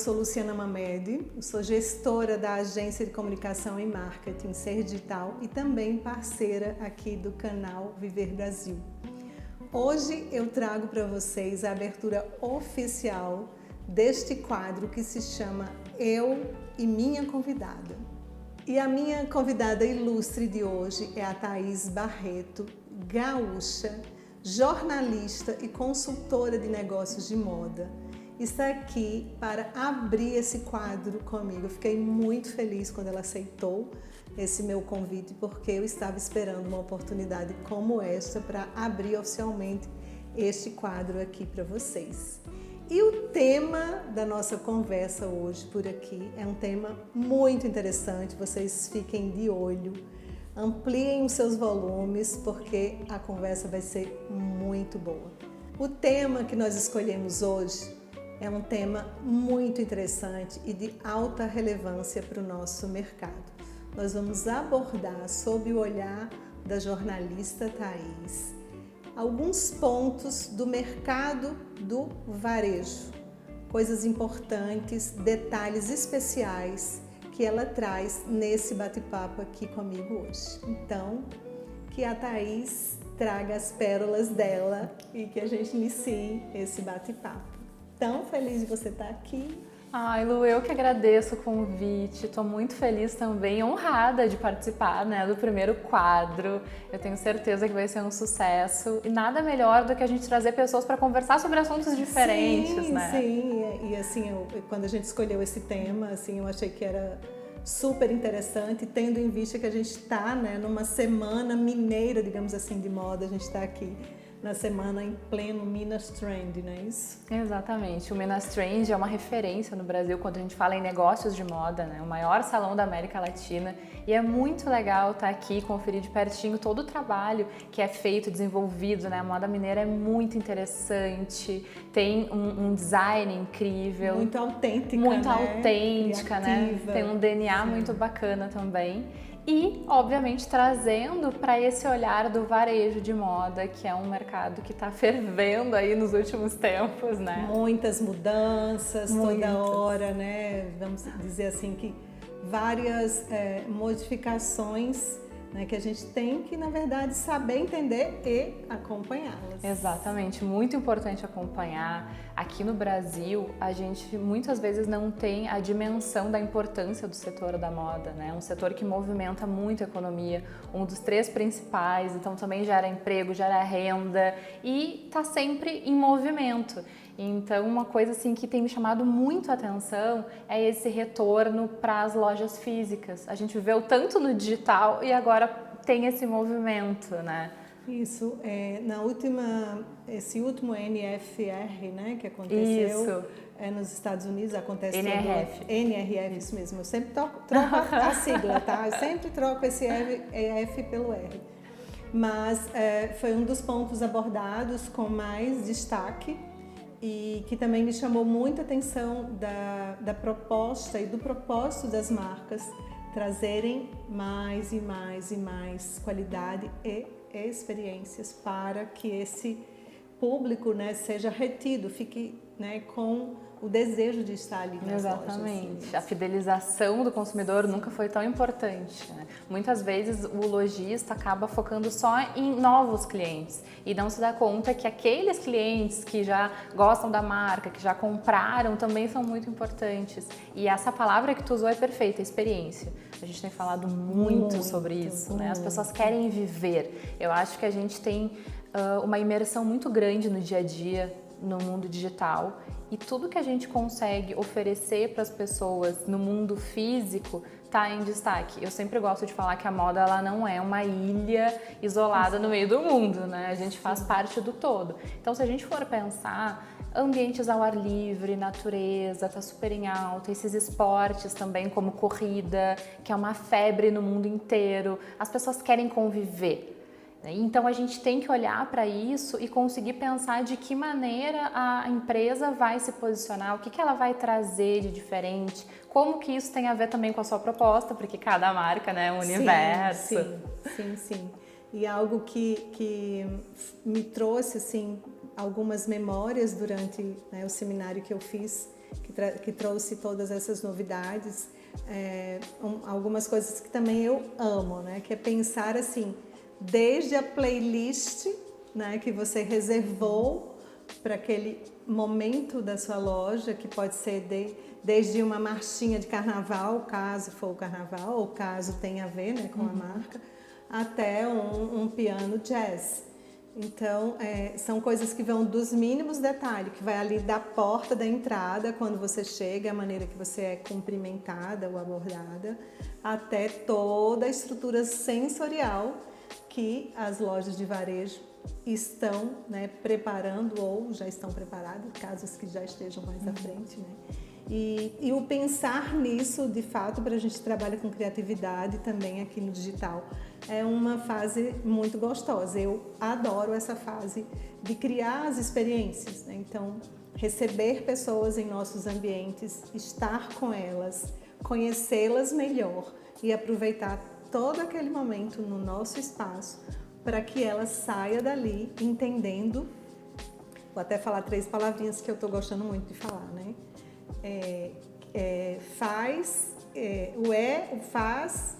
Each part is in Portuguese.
sou Luciana Mamede, eu sou gestora da Agência de Comunicação e Marketing Ser Digital e também parceira aqui do canal Viver Brasil. Hoje eu trago para vocês a abertura oficial deste quadro que se chama Eu e Minha Convidada. E a minha convidada ilustre de hoje é a Thaís Barreto, gaúcha, jornalista e consultora de negócios de moda. Está aqui para abrir esse quadro comigo. Eu fiquei muito feliz quando ela aceitou esse meu convite, porque eu estava esperando uma oportunidade como esta para abrir oficialmente este quadro aqui para vocês. E o tema da nossa conversa hoje por aqui é um tema muito interessante, vocês fiquem de olho, ampliem os seus volumes, porque a conversa vai ser muito boa. O tema que nós escolhemos hoje é um tema muito interessante e de alta relevância para o nosso mercado. Nós vamos abordar, sob o olhar da jornalista Thaís, alguns pontos do mercado do varejo, coisas importantes, detalhes especiais que ela traz nesse bate-papo aqui comigo hoje. Então, que a Thaís traga as pérolas dela e que a gente inicie esse bate-papo. Tão feliz de você estar aqui. Ai, Lu, eu que agradeço o convite, estou muito feliz também, honrada de participar, né, do primeiro quadro. Eu tenho certeza que vai ser um sucesso e nada melhor do que a gente trazer pessoas para conversar sobre assuntos diferentes, né? Sim, e assim, quando a gente escolheu esse tema, assim, eu achei que era super interessante, tendo em vista que a gente está, né, numa semana mineira, digamos assim, de moda, a gente está aqui na semana em pleno Minas Trend, não é isso? Exatamente. O Minas Trend é uma referência no Brasil quando a gente fala em negócios de moda, né? O maior salão da América Latina. E é muito legal estar aqui, conferir de pertinho todo o trabalho que é feito, desenvolvido, né? A moda mineira é muito interessante, tem um design incrível. Muito autêntica, muito né? autêntica, Criativa. né? Tem um DNA muito bacana também. E, obviamente, trazendo para esse olhar do varejo de moda, que é um mercado que está fervendo aí nos últimos tempos, né? Muitas mudanças, toda hora, né? Vamos dizer assim que várias modificações, né, que a gente tem que, na verdade, saber entender e acompanhá-las. Exatamente, muito importante acompanhar. Aqui no Brasil, a gente muitas vezes não tem a dimensão da importância do setor da moda, né? Um setor que movimenta muito a economia, um dos 3 principais, então também gera emprego, gera renda e está sempre em movimento. Então, uma coisa assim que tem me chamado muito a atenção é esse retorno para as lojas físicas. A gente viveu tanto no digital e agora tem esse movimento, né? Isso, esse último NFR, né, que aconteceu nos Estados Unidos, acontece NRF, isso mesmo, eu sempre troco a sigla, tá? Eu sempre troco esse F pelo R. Mas foi um dos pontos abordados com mais destaque e que também me chamou muita atenção da proposta e do propósito das marcas trazerem mais e mais e mais qualidade e experiências para que esse público, né, seja retido, fique, né, com o desejo de estar ali nas Exatamente. lojas. A fidelização do consumidor nunca foi tão importante, né? Muitas vezes o lojista acaba focando só em novos clientes e não se dá conta que aqueles clientes que já gostam da marca, que já compraram, também são muito importantes. E essa palavra que tu usou é perfeita, experiência. A gente tem falado muito sobre isso, né? As pessoas querem viver. Eu acho que a gente tem uma imersão muito grande no dia a dia, no mundo digital, e tudo que a gente consegue oferecer para as pessoas no mundo físico está em destaque. Eu sempre gosto de falar que a moda ela não é uma ilha isolada no meio do mundo, né? A gente faz parte do todo. Então, se a gente for pensar, ambientes ao ar livre, natureza, tá super em alta, esses esportes também como corrida, que é uma febre no mundo inteiro, as pessoas querem conviver. Então a gente tem que olhar para isso e conseguir pensar de que maneira a empresa vai se posicionar, o que ela vai trazer de diferente, como que isso tem a ver também com a sua proposta, porque cada marca, né, é um universo. Sim. E algo que me trouxe assim algumas memórias durante, né, o seminário que eu fiz que trouxe todas essas novidades. Algumas coisas que também eu amo, né? Que é pensar assim, desde a playlist, né, que você reservou para aquele momento da sua loja, que pode ser desde uma marchinha de carnaval, caso for o carnaval, ou caso tenha a ver, né, com a marca, até um piano jazz. Então, são coisas que vão dos mínimos detalhes, que vai ali da porta da entrada, quando você chega, a maneira que você é cumprimentada ou abordada, até toda a estrutura sensorial que as lojas de varejo estão, né, preparando ou já estão preparadas, casos que já estejam mais à frente, né? E o pensar nisso, de fato, para a gente trabalha com criatividade também aqui no digital, é uma fase muito gostosa. Eu adoro essa fase de criar as experiências, né? Então, receber pessoas em nossos ambientes, estar com elas, conhecê-las melhor e aproveitar todo aquele momento no nosso espaço para que ela saia dali entendendo. Vou até falar 3 palavrinhas que eu estou gostando muito de falar, né? O faz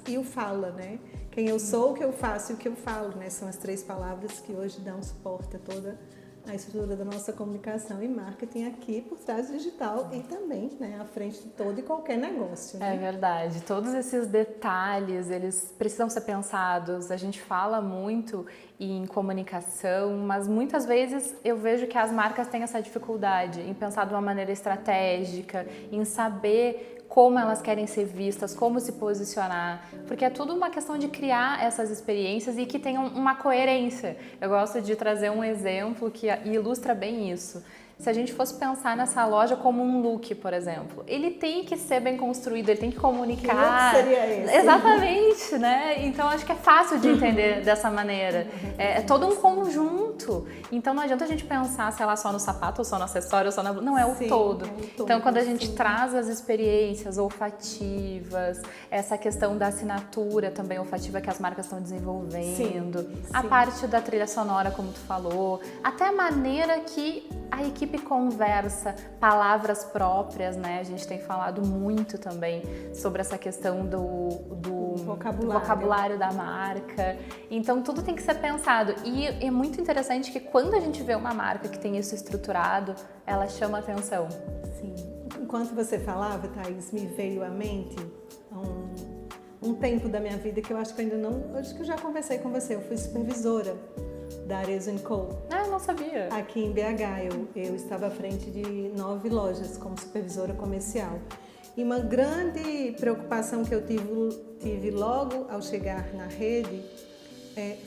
e o fala, né? Quem eu sou, o que eu faço e o que eu falo, né? São as 3 palavras que hoje dão suporte a toda a estrutura da nossa comunicação e marketing aqui por trás do digital e também, né, à frente de todo e qualquer negócio, né? É verdade. Todos esses detalhes, eles precisam ser pensados. A gente fala muito em comunicação, mas muitas vezes eu vejo que as marcas têm essa dificuldade em pensar de uma maneira estratégica, em saber como elas querem ser vistas, como se posicionar, porque é tudo uma questão de criar essas experiências e que tenham uma coerência. Eu gosto de trazer um exemplo que ilustra bem isso. Se a gente fosse pensar nessa loja como um look, por exemplo, ele tem que ser bem construído, ele tem que comunicar. Que look seria esse? Exatamente, né? Então acho que é fácil de entender dessa maneira. É todo um conjunto. Então não adianta a gente pensar, sei lá, só no sapato, ou só no acessório, ou só na... Não, é o todo. Então quando a gente traz as experiências olfativas, essa questão da assinatura também olfativa que as marcas estão desenvolvendo, a parte da trilha sonora, como tu falou, até a maneira que a equipe conversa, palavras próprias, né? A gente tem falado muito também sobre essa questão do vocabulário da marca. Então tudo tem que ser pensado. E é muito interessante que quando a gente vê uma marca que tem isso estruturado, ela chama atenção. Sim. Enquanto você falava, Thaís, me veio à mente um tempo da minha vida que eu acho que ainda não... Acho que eu já conversei com você. Eu fui supervisora da Arezzo & Co. Ah, eu não sabia. Aqui em BH, eu estava à frente de 9 lojas como supervisora comercial. E uma grande preocupação que eu tive logo ao chegar na rede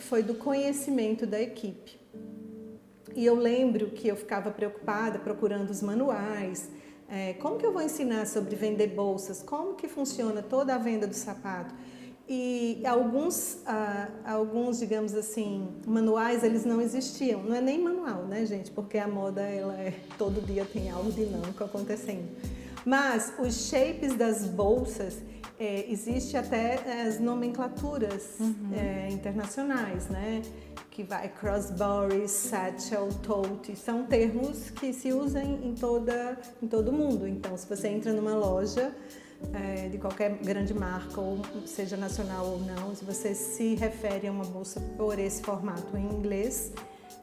foi do conhecimento da equipe. E eu lembro que eu ficava preocupada procurando os manuais, como que eu vou ensinar sobre vender bolsas, como que funciona toda a venda do sapato. E alguns, digamos assim, manuais, eles não existiam. Não é nem manual, né, gente? Porque a moda, todo dia tem algo dinâmico acontecendo. Mas os shapes das bolsas, existe até as nomenclaturas internacionais, né? Que vai crossbody, satchel, tote, são termos que se usam em todo mundo. Então, se você entra numa loja de qualquer grande marca, ou seja nacional ou não, se você se refere a uma bolsa por esse formato em inglês,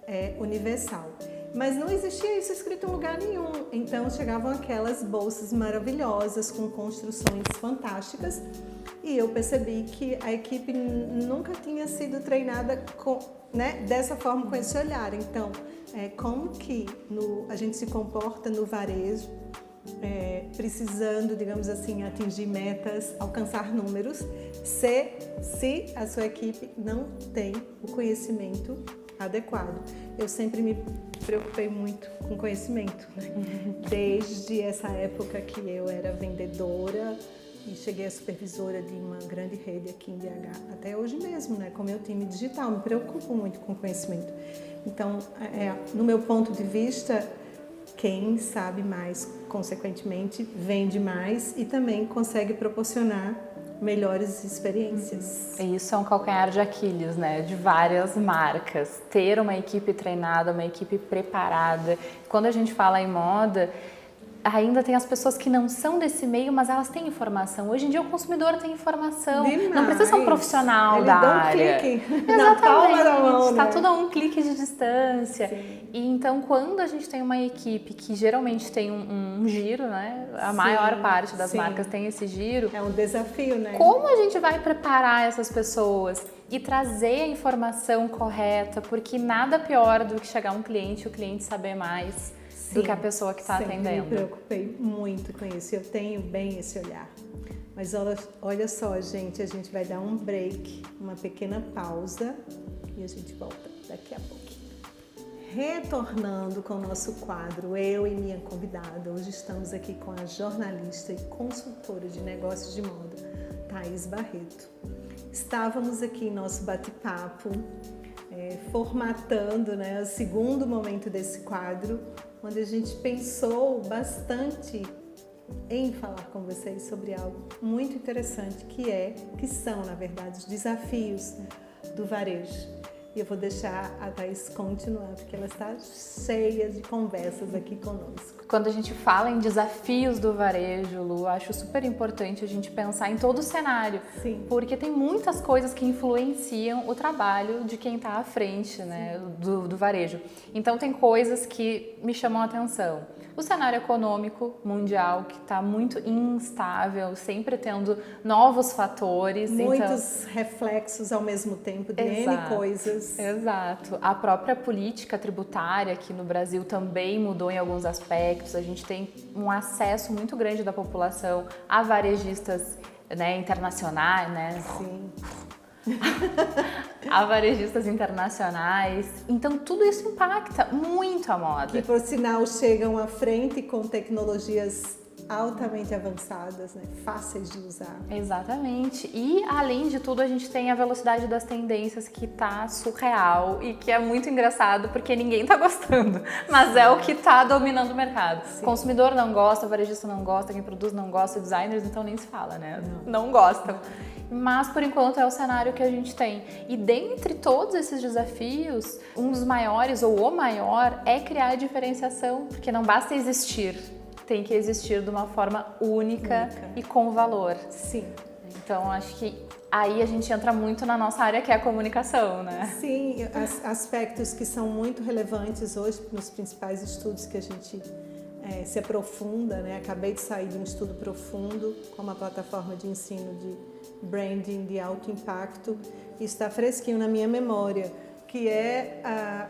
é universal. Mas não existia isso escrito em lugar nenhum, então chegavam aquelas bolsas maravilhosas com construções fantásticas e eu percebi que a equipe nunca tinha sido treinada dessa forma, com esse olhar. Então, como que a gente se comporta no varejo, precisando, digamos assim, atingir metas, alcançar números, se a sua equipe não tem o conhecimento adequado. Eu sempre me preocupei muito com conhecimento, né? Desde essa época que eu era vendedora e cheguei a supervisora de uma grande rede aqui em BH, até hoje mesmo, né? Com o meu time digital, me preocupo muito com conhecimento. Então, no meu ponto de vista, quem sabe mais, consequentemente, vende mais e também consegue proporcionar melhores experiências. E isso é um calcanhar de Aquiles, né? De várias marcas. Ter uma equipe treinada, uma equipe preparada. Quando a gente fala em moda, ainda tem as pessoas que não são desse meio, mas elas têm informação. Hoje em dia o consumidor tem informação. Demais. Não precisa ser um profissional da área. Clique na palma da mão, está né? tudo a um clique de distância. Sim. E então, quando a gente tem uma equipe que geralmente tem um giro, né? A maior parte das marcas tem esse giro. É um desafio, né? Como a gente vai preparar essas pessoas e trazer a informação correta? Porque nada pior do que chegar um cliente e o cliente saber mais do que a pessoa que está atendendo. Me preocupei muito com isso, eu tenho bem esse olhar. Mas olha só, gente, a gente vai dar um break, uma pequena pausa e a gente volta daqui a pouquinho. Retornando com o nosso quadro, eu e minha convidada, hoje estamos aqui com a jornalista e consultora de negócios de moda, Thaís Barreto. Estávamos aqui em nosso bate-papo, formatando, né, o segundo momento desse quadro, onde a gente pensou bastante em falar com vocês sobre algo muito interessante, que são, na verdade, os desafios do varejo. E eu vou deixar a Thaís continuar, porque ela está cheia de conversas aqui conosco. Quando a gente fala em desafios do varejo, Lu, acho super importante a gente pensar em todo o cenário. Sim. Porque tem muitas coisas que influenciam o trabalho de quem está à frente, né, do varejo. Então tem coisas que me chamam a atenção. O cenário econômico mundial, que está muito instável, sempre tendo novos fatores. Muitos reflexos ao mesmo tempo de N coisas. Exato. A própria política tributária aqui no Brasil também mudou em alguns aspectos. A gente tem um acesso muito grande da população a varejistas, né, internacionais, né? Sim. A varejistas internacionais. Então tudo isso impacta muito a moda. Que por sinal chegam à frente com tecnologias altamente avançadas, né? Fáceis de usar. Exatamente. E além de tudo a gente tem a velocidade das tendências que tá surreal e que é muito engraçado porque ninguém tá gostando, mas é o que tá dominando o mercado. Sim. O consumidor não gosta, o varejista não gosta, quem produz não gosta, designers então nem se fala, né? Não gostam. Mas por enquanto é o cenário que a gente tem. E dentre todos esses desafios, um dos maiores ou o maior é criar a diferenciação, porque não basta existir, tem que existir de uma forma única. E com valor. Sim. Então acho que aí a gente entra muito na nossa área que é a comunicação, né? Sim, aspectos que são muito relevantes hoje nos principais estudos que a gente se aprofunda, né? Acabei de sair de um estudo profundo com uma plataforma de ensino de branding de alto impacto e está fresquinho na minha memória, que é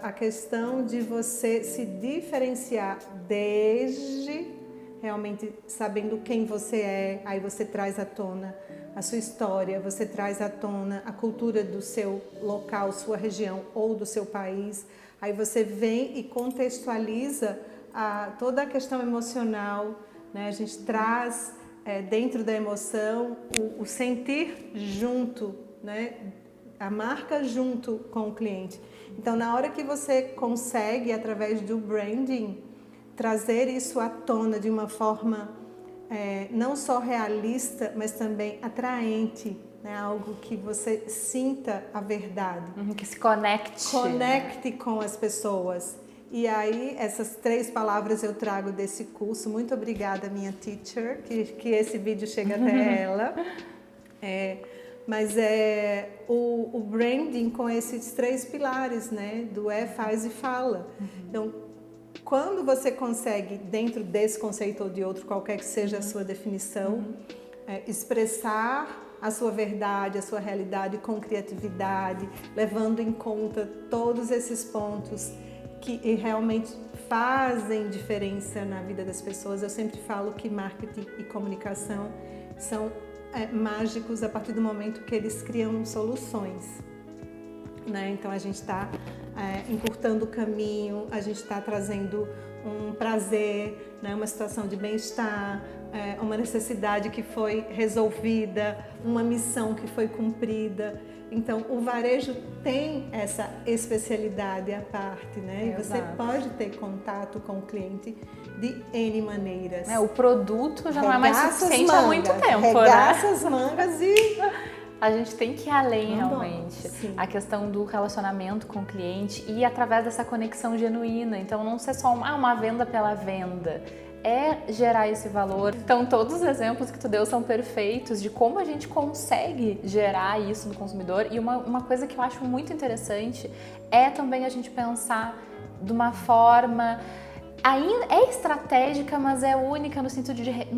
a questão de você se diferenciar desde realmente sabendo quem você é, aí você traz à tona a sua história, você traz à tona a cultura do seu local, sua região ou do seu país, aí você vem e contextualiza toda a questão emocional, né? A gente traz dentro da emoção o sentir junto, né? A marca junto com o cliente. Então, na hora que você consegue, através do branding, trazer isso à tona de uma forma não só realista, mas também atraente, né? Algo que você sinta a verdade. Que se conecte. Conecte com as pessoas. E aí, essas 3 palavras eu trago desse curso. Muito obrigada, minha teacher, que esse vídeo chega até ela. Mas o branding com esses 3 pilares, né? Do faz e fala. Então, quando você consegue, dentro desse conceito ou de outro, qualquer que seja a sua definição, expressar a sua verdade, a sua realidade com criatividade, levando em conta todos esses pontos que realmente fazem diferença na vida das pessoas. Eu sempre falo que marketing e comunicação são mágicos a partir do momento que eles criam soluções, né? Então a gente está encurtando o caminho, a gente está trazendo um prazer, né? Uma situação de bem-estar, uma necessidade que foi resolvida, uma missão que foi cumprida. Então, o varejo tem essa especialidade à parte, né? E você pode ter contato com o cliente de N maneiras. O produto já não é mais suficiente há muito tempo, regaça as mangas e... A gente tem que ir além, realmente. Sim. A questão do relacionamento com o cliente e através dessa conexão genuína. Então, não ser só uma venda pela venda. é gerar esse valor. Então, todos os exemplos que tu deu são perfeitos de como a gente consegue gerar isso no consumidor. E uma coisa que eu acho muito interessante é também a gente pensar de uma forma... Ainda é estratégica, mas é única no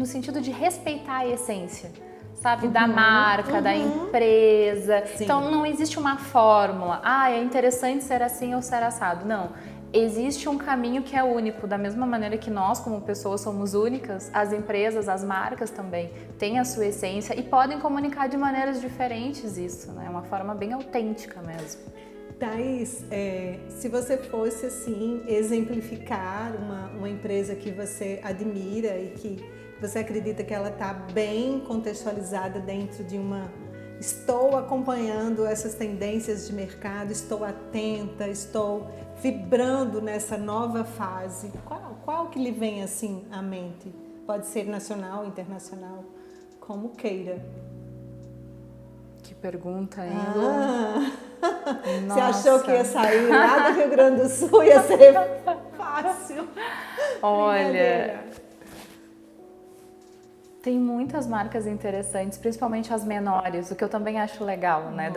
sentido de respeitar a essência, sabe? Da marca, da empresa. Sim. Então, não existe uma fórmula. É interessante ser assim ou ser assado. Não. Existe um caminho que é único. Da mesma maneira que nós, como pessoas, somos únicas, as empresas, as marcas também têm a sua essência e podem comunicar de maneiras diferentes isso, né? É uma forma bem autêntica mesmo. Thaís, se você fosse assim exemplificar uma empresa que você admira e que você acredita que ela está bem contextualizada dentro de uma... Estou acompanhando essas tendências de mercado, estou atenta, estou vibrando nessa nova fase. Qual que lhe vem assim à mente? Pode ser nacional, internacional, como queira. Que pergunta, hein? Você achou que ia sair lá do Rio Grande do Sul, ia ser fácil? Olha, tem muitas marcas interessantes, principalmente as menores, o que eu também acho legal, né?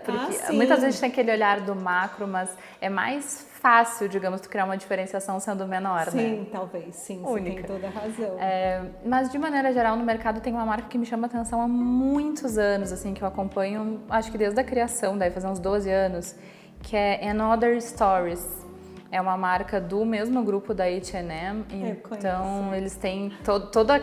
Porque muitas vezes tem aquele olhar do macro, mas é mais fácil, digamos, tu criar uma diferenciação sendo menor, sim, né? Sim, talvez, sim, você tem toda a razão. Mas de maneira geral, no mercado tem uma marca que me chama atenção há muitos anos, assim, que eu acompanho, acho que desde a criação, deve fazer uns 12 anos, que é Another Stories. É uma marca do mesmo grupo da H&M, então eles têm todo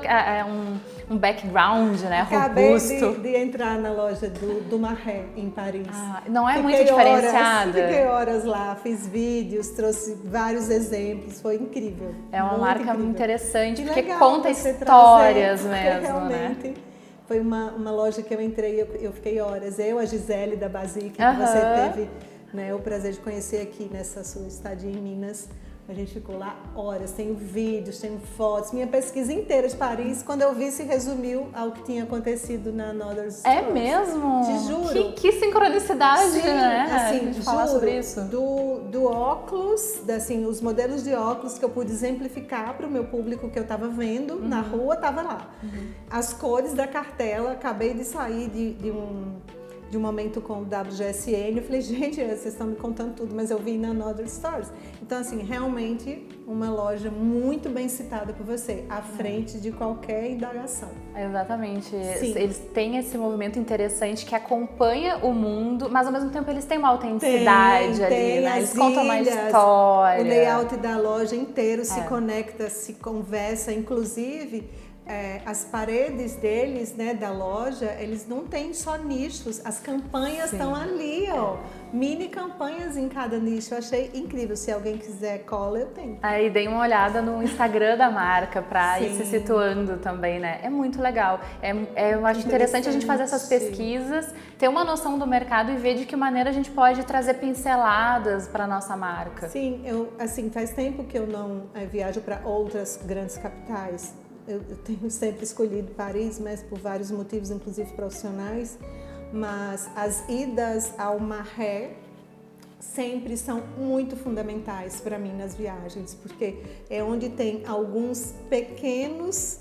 um background, né, robusto. Acabei de entrar na loja do Marré, em Paris. Não é muito diferenciada? Fiquei horas lá, fiz vídeos, trouxe vários exemplos, foi incrível. É uma marca interessante, porque legal, conta histórias trazer, mesmo, realmente, né? Foi uma loja que eu entrei, eu fiquei horas. A Gisele da Basic, que você teve... o prazer de conhecer aqui nessa sua estadia em Minas. A gente ficou lá horas, tenho vídeos, tenho fotos, minha pesquisa inteira de Paris, quando eu vi, se resumiu ao que tinha acontecido na Another Stories. É mesmo? Te juro. Que sincronicidade, sim, né? Assim, a gente falar sobre isso. Do óculos, assim, os modelos de óculos que eu pude exemplificar para o meu público que eu estava vendo na rua, estava lá. As cores da cartela, acabei de sair de um momento com o WGSN, eu falei, gente, vocês estão me contando tudo, mas eu vi na Another Stories. Então, assim, realmente uma loja muito bem citada por você, à frente de qualquer indagação. Exatamente. Sim. Eles têm esse movimento interessante que acompanha o mundo, mas ao mesmo tempo eles têm uma autenticidade ali, né? Eles contam uma história. O layout da loja inteiro se conecta, se conversa, inclusive... as paredes deles, né, da loja, eles não têm só nichos, as campanhas estão ali, mini campanhas em cada nicho. Eu achei incrível. Se alguém quiser cola, eu tenho. Aí dei uma olhada no Instagram da marca para ir se situando também, né? É muito legal. Eu acho interessante a gente fazer essas pesquisas, ter uma noção do mercado e ver de que maneira a gente pode trazer pinceladas para nossa marca. Sim, assim, faz tempo que eu não viajo para outras grandes capitais. Eu tenho sempre escolhido Paris, mas por vários motivos, inclusive profissionais, mas as idas ao Marais sempre são muito fundamentais para mim nas viagens, porque é onde tem alguns pequenos,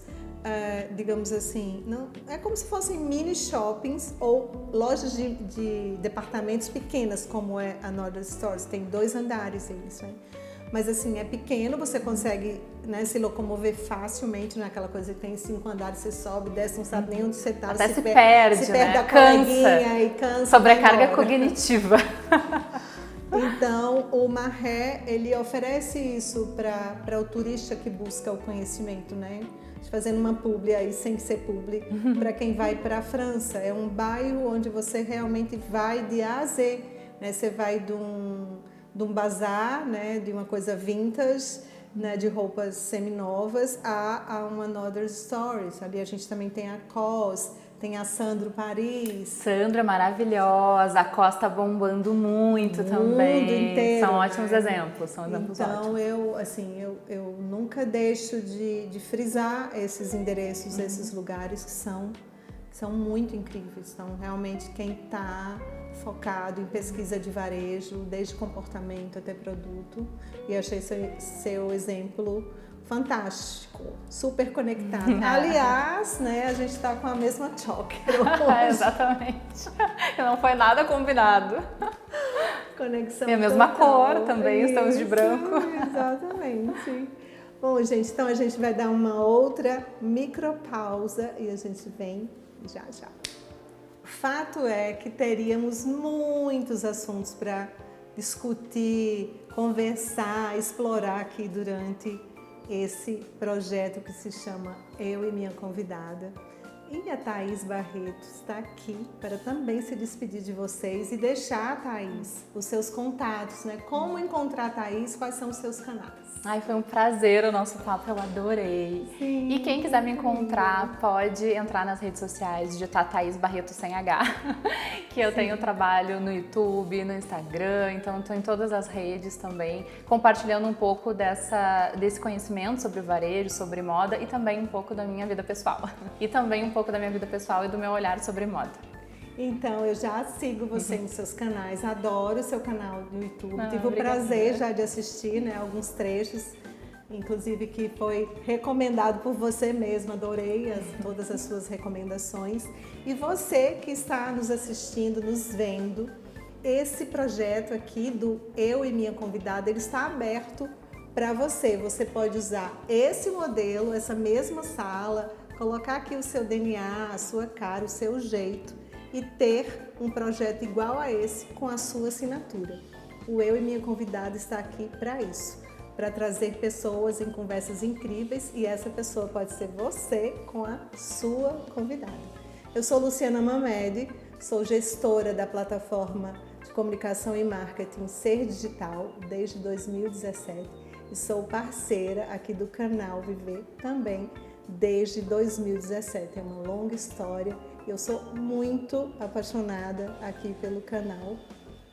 digamos assim, não, é como se fossem mini shoppings ou lojas de departamentos pequenas, como é a Another Stories, tem 2 andares eles, né? Mas assim, é pequeno, você consegue, né, se locomover facilmente naquela coisa que tem 5 andares, você sobe, desce, não sabe nem onde você está. Até se perde, né? Da coleguinha e cansa. Sobrecarga cognitiva. Então, o Marais, ele oferece isso para o turista que busca o conhecimento, né? Fazendo uma publi aí, sem ser publi, para quem vai para a França. É um bairro onde você realmente vai de A a Z, né? Você vai de um bazar, né, de uma coisa vintage, né, de roupas seminovas, a uma Another Stories. Ali a gente também tem a COS, tem a Sandro Paris. Sandro é maravilhosa, a COS tá bombando muito também. Mundo inteiro, são ótimos né? exemplos, são exemplos então, ótimos. eu nunca deixo de frisar esses endereços, esses lugares que são muito incríveis. Então, realmente, quem está focado em pesquisa de varejo, desde comportamento até produto, e achei seu exemplo fantástico, super conectado. Aliás, né, a gente está com a mesma choker hoje. Exatamente. Não foi nada combinado. Conexão E a mesma total. cor também, estamos de branco. Exatamente. Bom, gente, então a gente vai dar uma outra micropausa e a gente vem já já. Fato é que teríamos muitos assuntos para discutir, conversar, explorar aqui durante esse projeto que se chama Eu e Minha Convidada. E a Thaís Barreto está aqui para também se despedir de vocês e deixar, Thaís, os seus contatos, né? Como encontrar a Thaís, quais são os seus canais? Ai, foi um prazer o nosso papo, eu adorei. Sim, e quem quiser me encontrar, pode entrar nas redes sociais, digitar Thaís Barreto sem H, que eu tenho trabalho no YouTube, no Instagram, então estou em todas as redes também, compartilhando um pouco desse conhecimento sobre varejo, sobre moda e também um pouco da minha vida pessoal. E também um pouco da minha vida pessoal e do meu olhar sobre moda. Então, eu já sigo você nos seus canais, adoro o seu canal no YouTube. Tive o obrigada. prazer já de assistir, né, alguns trechos, inclusive que foi recomendado por você mesma, adorei todas as suas recomendações. E você que está nos assistindo, nos vendo, esse projeto aqui do Eu e Minha Convidada, ele está aberto para você. Você pode usar esse modelo, essa mesma sala, colocar aqui o seu DNA, a sua cara, o seu jeito e ter um projeto igual a esse com a sua assinatura. O Eu e Minha Convidada está aqui para isso, para trazer pessoas em conversas incríveis e essa pessoa pode ser você com a sua convidada. Eu sou Luciana Mamede, sou gestora da plataforma de comunicação e marketing Ser Digital desde 2017 e sou parceira aqui do canal Viver também desde 2017. É uma longa história. Eu sou muito apaixonada aqui pelo canal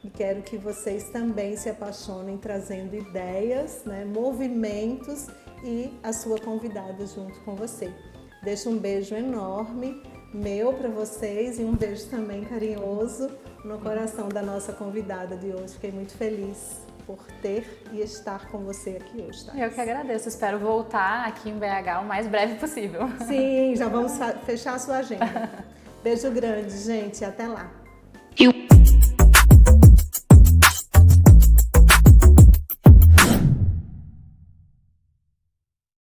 e quero que vocês também se apaixonem trazendo ideias, né, movimentos e a sua convidada junto com você. Deixo um beijo enorme meu para vocês e um beijo também carinhoso no coração da nossa convidada de hoje. Fiquei muito feliz por ter e estar com você aqui hoje, tá? Eu que agradeço, espero voltar aqui em BH o mais breve possível. Sim, já vamos fechar a sua agenda. Beijo grande, gente, até lá.